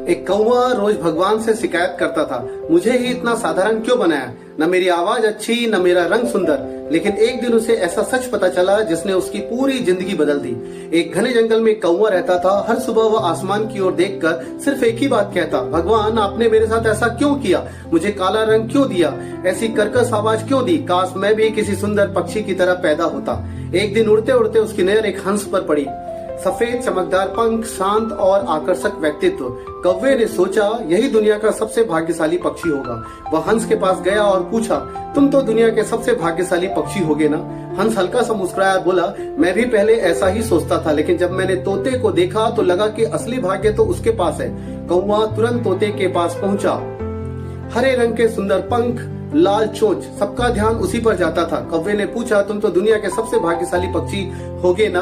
एक कौवा रोज भगवान से शिकायत करता था, मुझे ही इतना साधारण क्यों बनाया, न मेरी आवाज अच्छी न मेरा रंग सुंदर। लेकिन एक दिन उसे ऐसा सच पता चला जिसने उसकी पूरी जिंदगी बदल दी। एक घने जंगल में एक कौवा रहता था। हर सुबह वह आसमान की ओर देखकर सिर्फ एक ही बात कहता, भगवान आपने मेरे साथ ऐसा क्यों किया, मुझे काला रंग क्यों दिया, ऐसी कर्कश आवाज क्यों दी, काश मैं भी किसी सुंदर पक्षी की तरह पैदा होता। एक दिन उड़ते उड़ते उसकी नजर एक हंस पर पड़ी। सफेद चमकदार पंख, शांत और आकर्षक व्यक्तित्व। कौवे ने सोचा यही दुनिया का सबसे भाग्यशाली पक्षी होगा। वह हंस के पास गया और पूछा, तुम तो दुनिया के सबसे भाग्यशाली पक्षी होगे ना। हंस हल्का सा मुस्कुराया, बोला, मैं भी पहले ऐसा ही सोचता था, लेकिन जब मैंने तोते को देखा तो लगा कि असली भाग्य तो उसके पास है। कौवा तुरंत तोते के पास पहुंचा। हरे रंग के सुंदर पंख, लाल चोंच, सबका ध्यान उसी पर जाता था। कौवे ने पूछा, तुम तो दुनिया के सबसे भाग्यशाली पक्षी होगे ना।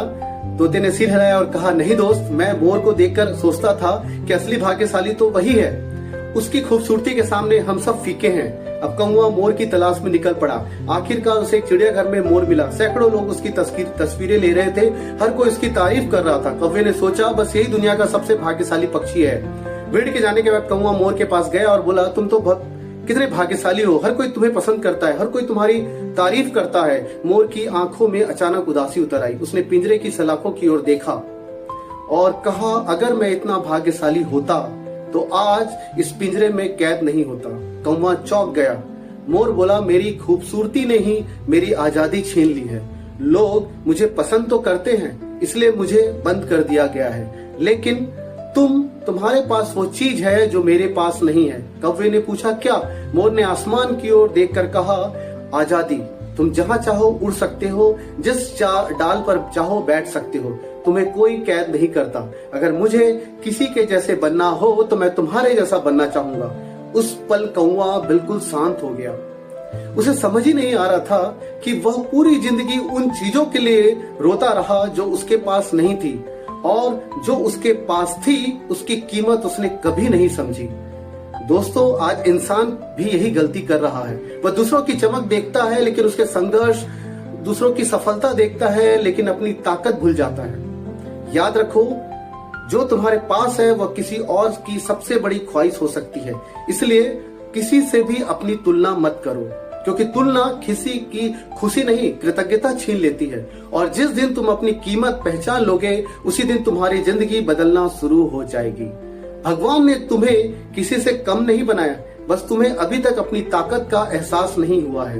तोते ने सिर हिलाया और कहा, नहीं दोस्त, मैं मोर को देखकर सोचता था कि असली भाग्यशाली तो वही है। उसकी खूबसूरती के सामने हम सब फीके हैं। अब कौवा मोर की तलाश में निकल पड़ा। आखिरकार उसे एक चिड़ियाघर में मोर मिला। सैकड़ों लोग उसकी तस्वीरें ले रहे थे। हर कोई इसकी तारीफ कर रहा था। कौवे ने सोचा, बस यही दुनिया का सबसे भाग्यशाली पक्षी है। भीड़ के जाने के बाद कौवा मोर के पास गया और बोला, तुम तो कितने भाग्यशाली हो, हर कोई तुम्हें पसंद करता है, हर कोई तुम्हारी तारीफ करता है। मोर की आंखों में अचानक उदासी उतर आई। उसने पिंजरे की सलाखों की ओर देखा और कहा, अगर मैं इतना भाग्यशाली होता तो आज इस पिंजरे में कैद नहीं होता। कौवा चौंक गया। मोर बोला, मेरी खूबसूरती ने ही मेरी आजादी छीन ली है। लोग मुझे पसंद तो करते हैं, इसलिए मुझे बंद कर दिया गया है, लेकिन तुम्हारे पास वो चीज है जो मेरे पास नहीं है। कौवे ने पूछा, क्या? मोर ने आसमान की ओर देखकर कहा, आजादी। तुम जहाँ चाहो उड़ सकते हो, जिस डाल पर चाहो बैठ सकते हो, तुम्हें कोई कैद नहीं करता। अगर मुझे किसी के जैसे बनना हो तो मैं तुम्हारे जैसा बनना चाहूंगा। उस पल कौवा बिल्कुल शांत हो गया। उसे समझ ही नहीं आ रहा था कि वह पूरी जिंदगी उन चीजों के लिए रोता रहा जो उसके पास नहीं थी, और जो उसके पास थी उसकी कीमत उसने कभी नहीं समझी। दोस्तों, आज इंसान भी यही गलती कर रहा है। वह दूसरों की चमक देखता है लेकिन उसके संघर्ष, दूसरों की सफलता देखता है लेकिन अपनी ताकत भूल जाता है। याद रखो, जो तुम्हारे पास है वह किसी और की सबसे बड़ी ख्वाहिश हो सकती है। इसलिए किसी से भी अपनी तुलना मत करो, क्योंकि तुलना किसी की खुशी नहीं, कृतज्ञता छीन लेती है। और जिस दिन तुम अपनी कीमत पहचान लोगे, उसी दिन तुम्हारी जिंदगी बदलना शुरू हो जाएगी। भगवान ने तुम्हें किसी से कम नहीं बनाया, बस तुम्हें अभी तक अपनी ताकत का एहसास नहीं हुआ है।